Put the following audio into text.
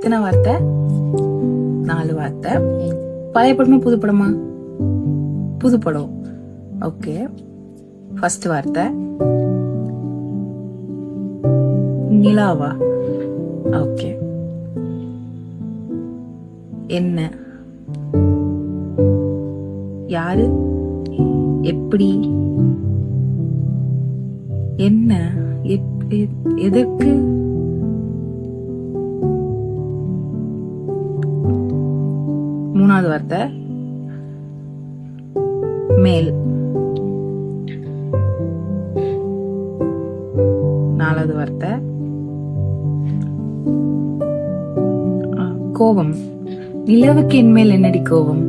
எத்தனை வார்த்தை? 4 வார்த்தை. பழைய படமா புது படமா? புது படம். ஓகே. ஃபர்ஸ்ட் வார்த்தை நிலாவா? ஓகே. என்ன? யாரு? எப்படி? என்ன? எதற்கு? மூணாவது வார்த்தை மேல். நாலாவது வார்த்தை கோபம். நிலவுக்கு என் மேல் என்னடி கோபம்?